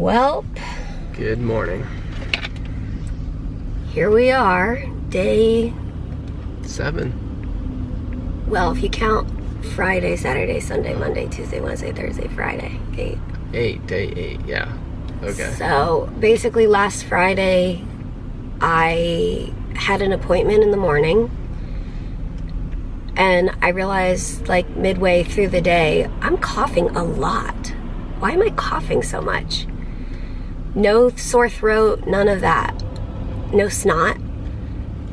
Well, good morning. Here we are, day 7. Well, if you count Friday, Saturday, Sunday, Monday, Tuesday, Wednesday, Thursday, Friday, 8. Day 8, yeah. Okay. So basically last Friday, I had an appointment in the morning and I realized like midway through the day, I'm coughing a lot. Why am I coughing so much? No sore throat, none of that. No snot.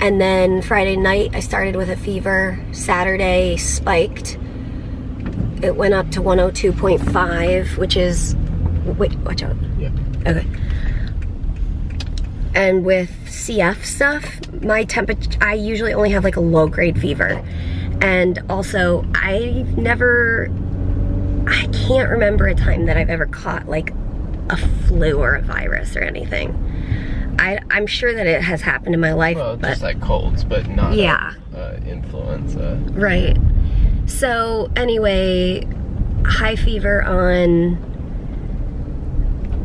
And then Friday night, I started with a fever. Saturday spiked. It went up to 102.5, which is, wait, watch out. Yeah. Okay. And with CF stuff, my temperature, I usually only have like a low grade fever. And also, I can't remember a time that I've ever caught like a flu or a virus or anything. I'm sure that it has happened in my life. Well, just like colds, but not influenza. Right. So anyway, high fever on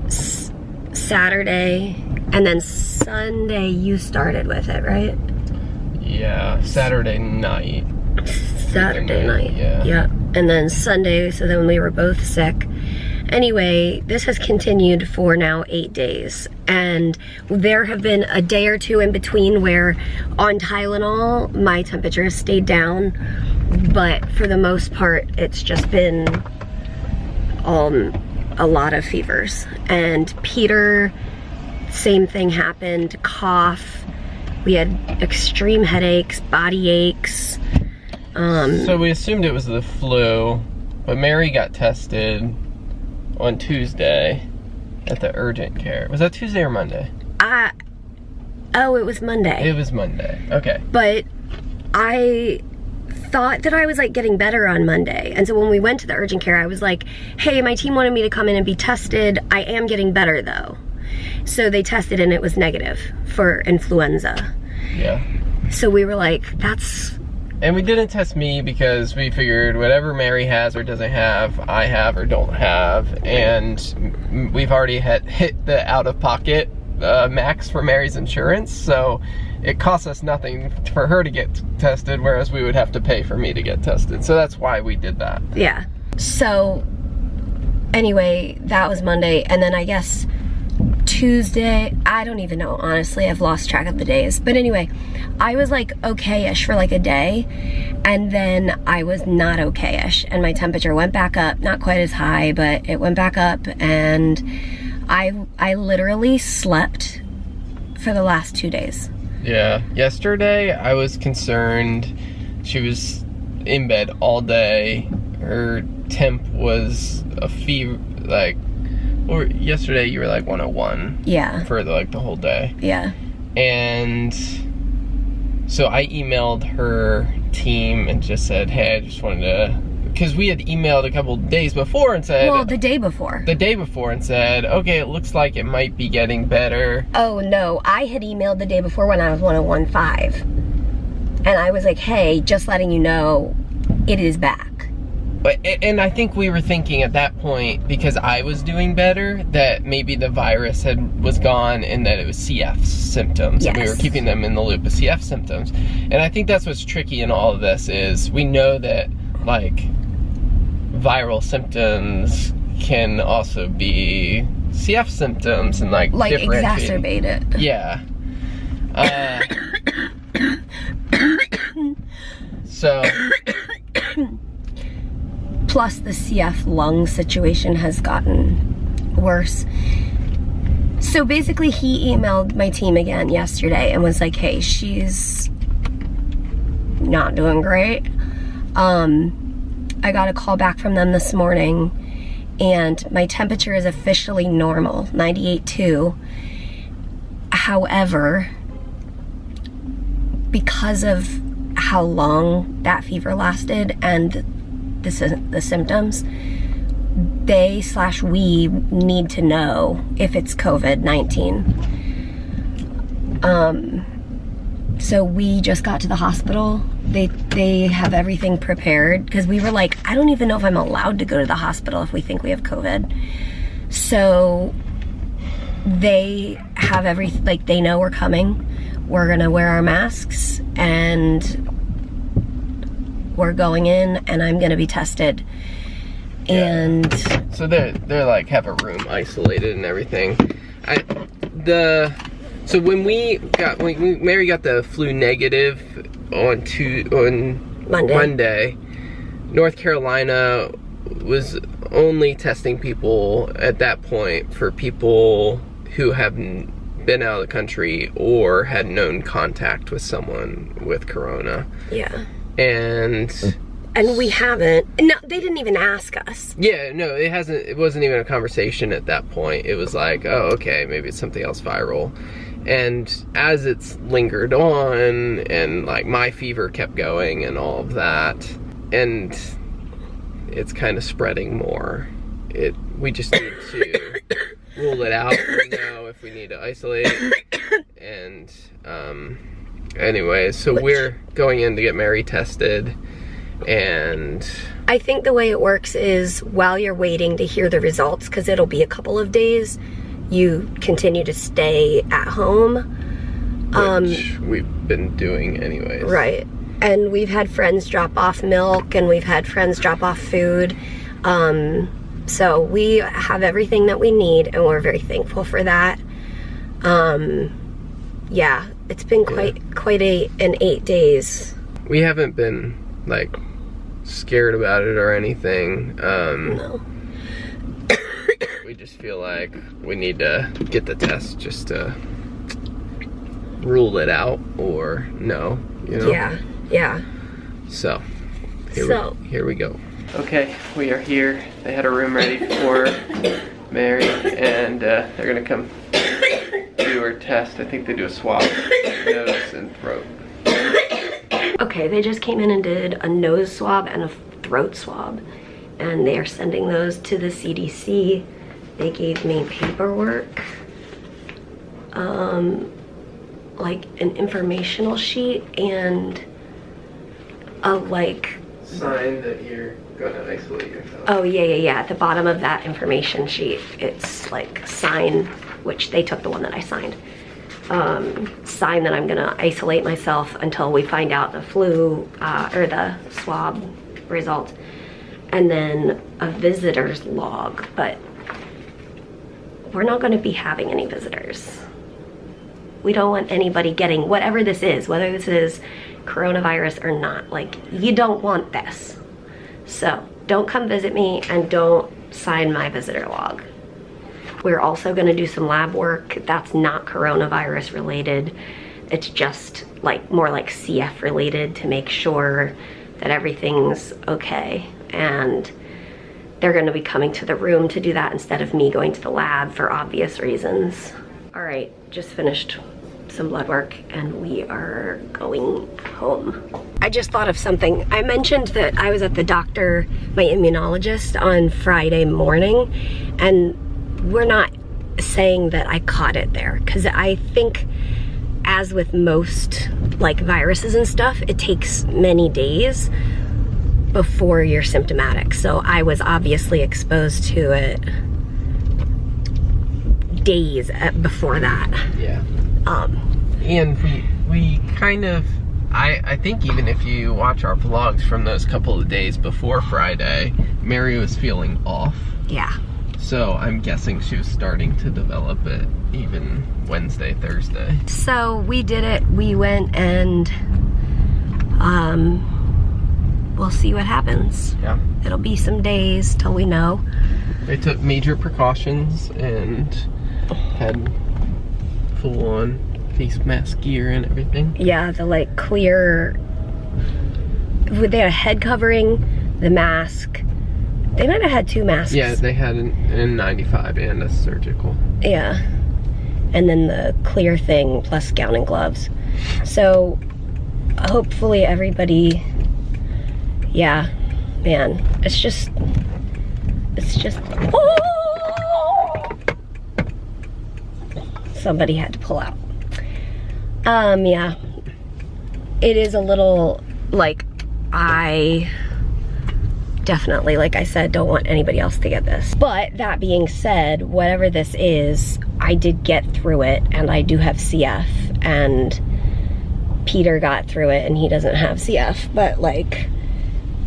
Saturday, and then Sunday you started with it, right? Yeah, Saturday night. Saturday night. Yeah. Yeah. And then Sunday, so then we were both sick. Anyway, this has continued for now 8 days. And there have been a day or two in between where on Tylenol, my temperature has stayed down. But for the most part, it's just been a lot of fevers. And Peter, same thing happened, cough. We had extreme headaches, body aches. So we assumed it was the flu, but Mary got tested on Tuesday at the urgent care. Was that Tuesday or Monday? Oh, it was Monday. It was Monday, okay. But I thought that I was like getting better on Monday. And so when we went to the urgent care, I was like, hey, my team wanted me to come in and be tested. I am getting better though. So they tested and it was negative for influenza. Yeah. So we were like, that's... And we didn't test me because we figured whatever Mary has or doesn't have, I have or don't have. And we've already hit the out-of-pocket max for Mary's insurance. So it costs us nothing for her to get tested, whereas we would have to pay for me to get tested. So that's why we did that. Yeah. So anyway, that was Monday. And then I guess Tuesday, I don't even know, honestly. I've lost track of the days. But anyway, I was like okay-ish for like a day, and then I was not okay-ish, and my temperature went back up, not quite as high, but it went back up, and I literally slept for the last 2 days. Yeah. Yesterday, I was concerned. She was in bed all day. Her temp was a fever, like, or yesterday you were like 101. Yeah. For like the whole day. Yeah. And so I emailed her team and just said, hey, I just wanted to, because we had emailed a couple days before and said, well, the day before and said, okay, it looks like it might be getting better. Oh no, I had emailed the day before when I was 101.5, and I was like, hey, just letting you know it is back. And I think we were thinking at that point, because I was doing better, that maybe the virus was gone and that it was CF symptoms. Yes. And we were keeping them in the loop of CF symptoms. And I think that's what's tricky in all of this is we know that like viral symptoms can also be CF symptoms and like exacerbate it. Yeah. So... Plus the CF lung situation has gotten worse. So basically he emailed my team again yesterday and was like, hey, she's not doing great. I got a call back from them this morning and my temperature is officially normal, 98.2. However, because of how long that fever lasted and the symptoms, they/we need to know if it's COVID-19. So we just got to the hospital. They have everything prepared because we were like, I don't even know if I'm allowed to go to the hospital if we think we have COVID. So they have like, they know we're coming. We're gonna wear our masks, and we're going in, and I'm gonna be tested. And so they're like have a room isolated and everything. So when Mary got the flu negative on Monday, North Carolina was only testing people at that point for people who have been out of the country or had known contact with someone with corona. Yeah. And we haven't. No, they didn't even ask us. Yeah, no, it wasn't even a conversation at that point. It was like, oh, okay, maybe it's something else viral. And as it's lingered on, and like my fever kept going and all of that, and it's kind of spreading more. We just need to rule it out and know if we need to isolate. And anyway, so we're going in to get Mary tested. And I think the way it works is while you're waiting to hear the results, because it'll be a couple of days, you continue to stay at home. Which we've been doing anyways. Right. And we've had friends drop off milk, and we've had friends drop off food. So we have everything that we need, and we're very thankful for that. Yeah, it's been quite an 8 days. We haven't been like scared about it or anything. No. We just feel like we need to get the test just to rule it out or no, you know? Yeah. So, here we go. Okay, we are here. They had a room ready for Mary, and they're gonna come do her test. I think they do a swab, nose and throat. Okay, they just came in and did a nose swab and a throat swab, and they are sending those to the CDC. They gave me paperwork, like an informational sheet and a sign that you're gonna isolate yourself. Oh yeah. At the bottom of that information sheet, it's like sign, which they took the one that I signed. Sign that I'm gonna isolate myself until we find out the flu or the swab result, and then a visitor's log. But we're not going to be having any visitors. We don't want anybody getting whatever this is, whether this is coronavirus or not. Like, you don't want this. So don't come visit me, and don't sign my visitor log. We're also going to do some lab work that's not coronavirus related. It's just like more like CF related, to make sure that everything's okay. And they're going to be coming to the room to do that instead of me going to the lab for obvious reasons. All right, just finished some blood work, and we are going home. I just thought of something. I mentioned that I was at the doctor, my immunologist, on Friday morning, and we're not saying that I caught it there, because I think, as with most like viruses and stuff, it takes many days before you're symptomatic. So I was obviously exposed to it days before that. Yeah. And we kind of, I think even if you watch our vlogs from those couple of days before Friday, Mary was feeling off. Yeah. So I'm guessing she was starting to develop it even Wednesday, Thursday. So we did it. We went, and we'll see what happens. Yeah. It'll be some days till we know. They took major precautions and had full-on face mask gear and everything. Yeah, the like clear, they had a head covering, the mask. They might have had two masks. Yeah, they had an N95 and a surgical. Yeah. And then the clear thing plus gown and gloves. So hopefully everybody, yeah, man, it's just, oh! Somebody had to pull out. Yeah, it is a little, like, I definitely, like I said, don't want anybody else to get this. But that being said, whatever this is, I did get through it, and I do have CF, and Peter got through it and he doesn't have CF, but like,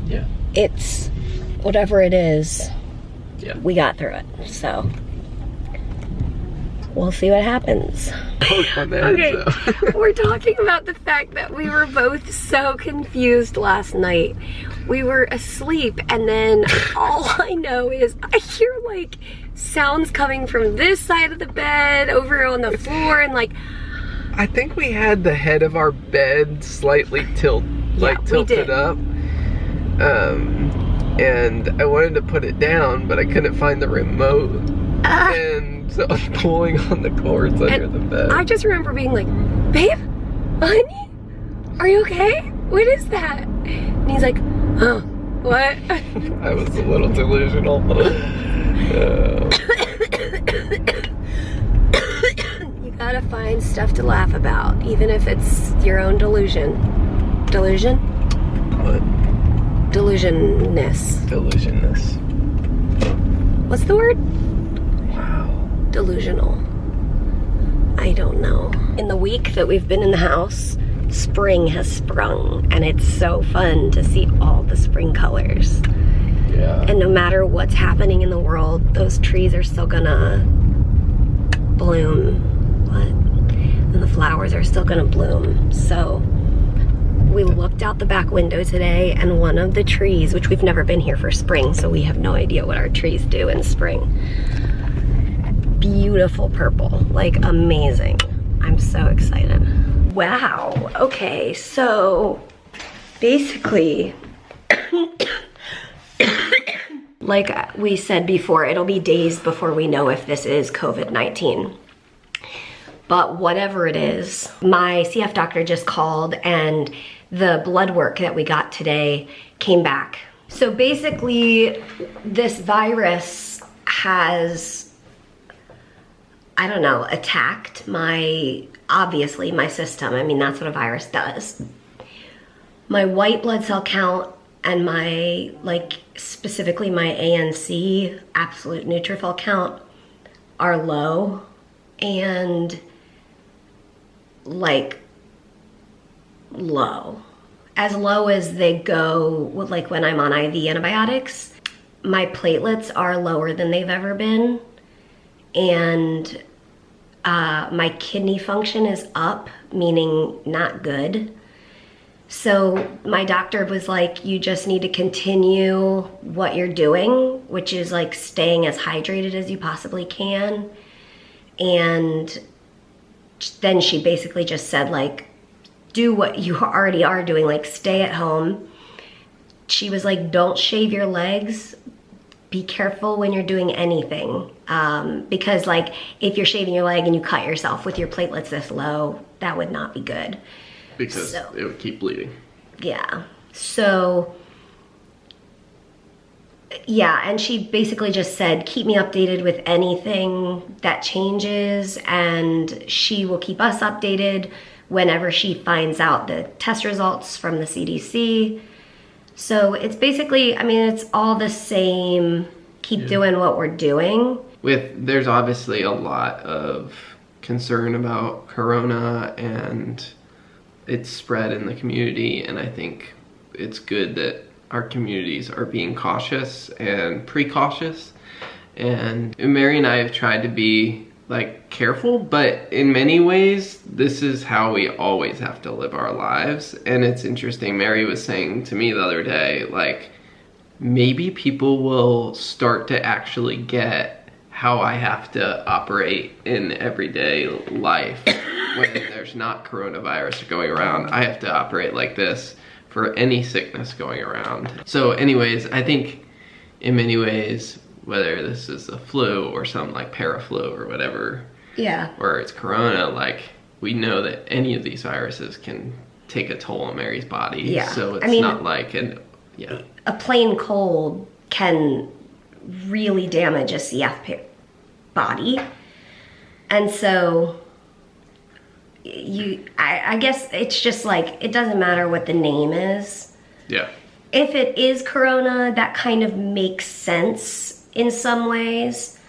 yeah, it's whatever it is, yeah, we got through it, so we'll see what happens. Okay, we're talking about the fact that we were both so confused last night. We were asleep, and then all I know is I hear like sounds coming from this side of the bed over on the floor, and like, I think we had the head of our bed slightly tilted up. And I wanted to put it down, but I couldn't find the remote. And so I was pulling on the cords under the bed. I just remember being like, babe, honey, are you okay? What is that? And he's like, huh, what? I was a little delusional. You gotta find stuff to laugh about, even if it's your own delusion. Delusion? What? Delusionness. Delusionness. What's the word? Wow. Delusional. I don't know. In the week that we've been in the house, spring has sprung, and it's so fun to see all the spring colors. Yeah. And no matter what's happening in the world, those trees are still gonna bloom. What? And the flowers are still gonna bloom. So we looked out the back window today, and one of the trees, which we've never been here for spring, so we have no idea what our trees do in spring. Beautiful purple, like amazing. I'm so excited. Wow, okay, so basically, like we said before, it'll be days before we know if this is COVID-19. But whatever it is, my CF doctor just called, and the blood work that we got today came back. So basically, this virus has, I don't know, attacked obviously my system. I mean, that's what a virus does. My white blood cell count and my, like, specifically my ANC, absolute neutrophil count, are low, and like low. As low as they go, like when I'm on IV antibiotics. My platelets are lower than they've ever been, and my kidney function is up, meaning not good. So my doctor was like, you just need to continue what you're doing, which is like staying as hydrated as you possibly can. And then she basically just said, like, do what you already are doing, like stay at home. She was like, don't shave your legs. Be careful when you're doing anything. Because like if you're shaving your leg and you cut yourself with your platelets this low, that would not be good. Because it would keep bleeding. Yeah. So, yeah, and she basically just said, keep me updated with anything that changes, and she will keep us updated whenever she finds out the test results from the CDC. So it's basically, I mean, it's all the same, keep doing what we're doing. There's obviously a lot of concern about Corona and its spread in the community, and I think it's good that our communities are being cautious and precautious. And Mary and I have tried to be like careful, but in many ways this is how we always have to live our lives. And it's interesting, Mary was saying to me the other day, like, maybe people will start to actually get how I have to operate in everyday life when there's not coronavirus going around. I have to operate like this for any sickness going around. So anyways, I think in many ways, whether this is a flu or some like paraflu or whatever, or it's corona, like we know that any of these viruses can take a toll on Mary's body. Yeah. So it's not like a plain cold can really damage a CF body. And so I guess it's just like, it doesn't matter what the name is. Yeah. If it is corona, that kind of makes sense in some ways.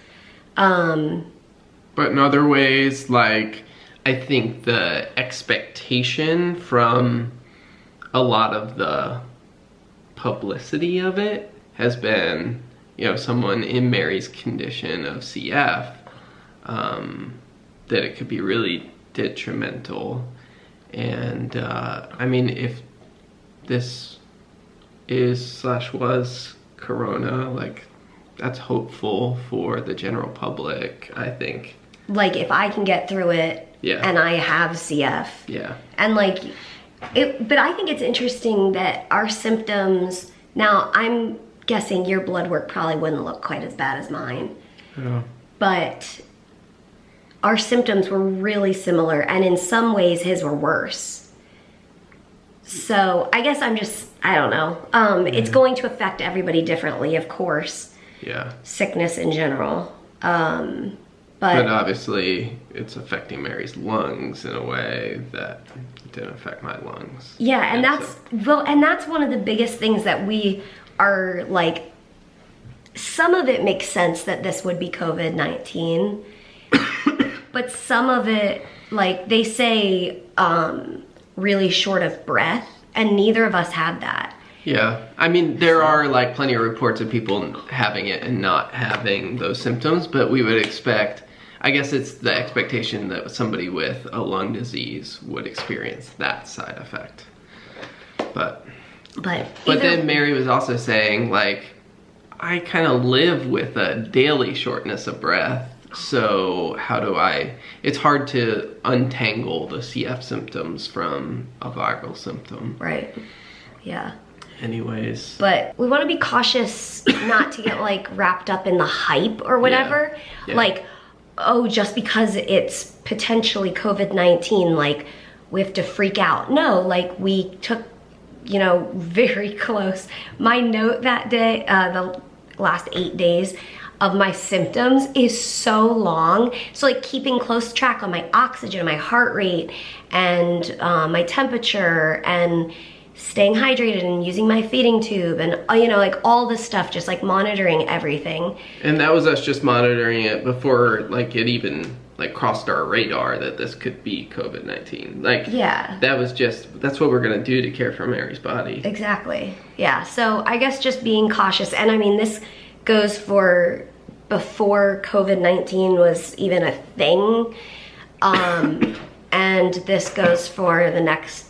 But in other ways, like, I think the expectation from a lot of the publicity of it has been, you know, someone in Mary's condition of CF, that it could be really detrimental. And I mean, if this is/was corona, like, that's hopeful for the general public, I think. Like, if I can get through it, Yeah. and I have CF, Yeah. and like, but I think it's interesting that our symptoms, now I'm guessing your blood work probably wouldn't look quite as bad as mine, Yeah. but our symptoms were really similar, and in some ways his were worse. So I guess I don't know. It's going to affect everybody differently, of course. Yeah. Sickness in general. But obviously it's affecting Mary's lungs in a way that didn't affect my lungs. Yeah, and that's one of the biggest things that we are like, some of it makes sense that this would be COVID-19, but some of it, like they say, really short of breath, and neither of us had that. Yeah, I mean, there are like plenty of reports of people having it and not having those symptoms, but we would expect, I guess it's the expectation that somebody with a lung disease would experience that side effect. But then Mary was also saying, like, I kind of live with a daily shortness of breath, so how do it's hard to untangle the CF symptoms from a viral symptom. Right, yeah. Anyways. But we want to be cautious not to get like wrapped up in the hype or whatever. Yeah. Yeah. Like, oh, just because it's potentially COVID-19, like we have to freak out. No, like we took, you know, very close. My note that day, the last 8 days of my symptoms is so long. So like keeping close track on my oxygen, my heart rate, and my temperature, and staying hydrated and using my feeding tube, and you know, like all this stuff, just like monitoring everything. And that was us just monitoring it before like it even like crossed our radar that this could be COVID-19. Like, yeah, that's what we're gonna do to care for Mary's body. Exactly. Yeah, so I guess just being cautious. And I mean, this goes for before COVID-19 was even a thing, and this goes for the next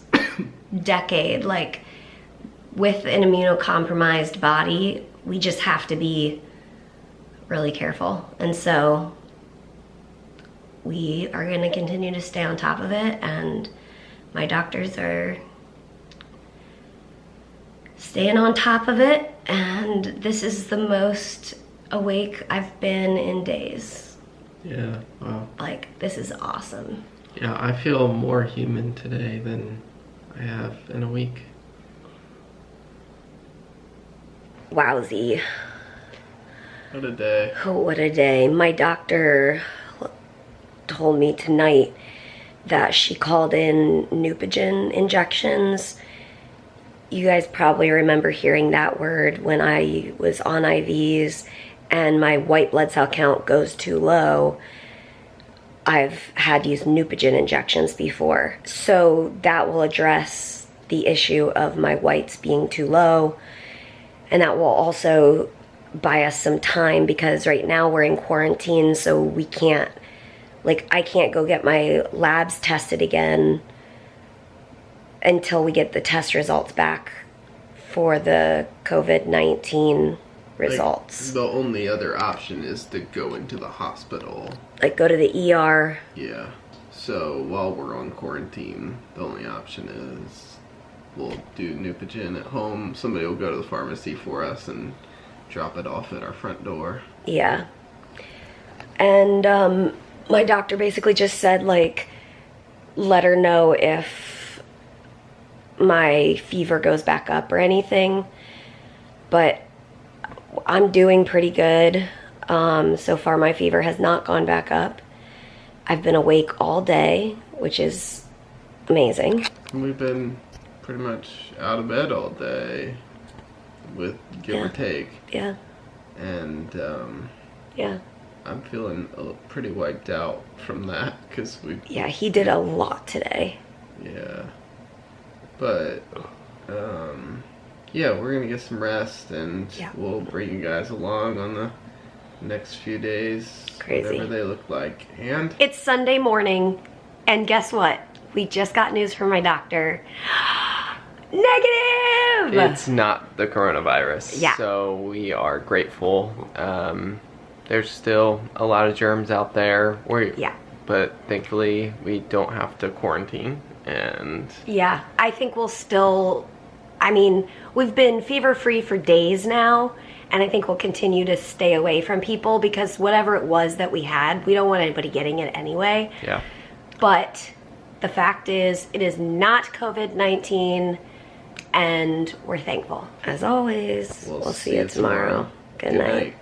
decade. Like, with an immunocompromised body, we just have to be really careful. And so we are going to continue to stay on top of it, and my doctors are staying on top of it, and this is the most awake I've been in days. Yeah, wow. Like, this is awesome. Yeah, I feel more human today than I have in a week. Wowzy. What a day. Oh, what a day. My doctor told me tonight that she called in Neupogen injections. You guys probably remember hearing that word when I was on IVs and my white blood cell count goes too low. I've had used Neupogen injections before. So that will address the issue of my whites being too low. And that will also buy us some time, because right now we're in quarantine, so we can't, like, I can't go get my labs tested again until we get the test results back for the COVID-19 results. Like, the only other option is to go into the hospital. Like, go to the ER. Yeah. So while we're on quarantine, the only option is we'll do Neupogen at home. Somebody will go to the pharmacy for us and drop it off at our front door. Yeah. And my doctor basically just said, like, let her know if my fever goes back up or anything. But I'm doing pretty good. So far my fever has not gone back up. I've been awake all day, which is amazing. We've been pretty much out of bed all day, with give or take. Yeah. And yeah. I'm feeling pretty wiped out from that because we. Yeah, he did a lot today. Yeah, but yeah, we're gonna get some rest, and we'll bring you guys along on the next few days. Crazy. Whatever they look like. And it's Sunday morning, and guess what? We just got news from my doctor. Negative! It's not the coronavirus. Yeah. So we are grateful. There's still a lot of germs out there. But thankfully we don't have to quarantine, and yeah, I think we'll still, I mean, we've been fever-free for days now, and I think we'll continue to stay away from people because whatever it was that we had, we don't want anybody getting it anyway. Yeah. But the fact is, it is not COVID-19, and we're thankful. As always, we'll see you tomorrow. Good night.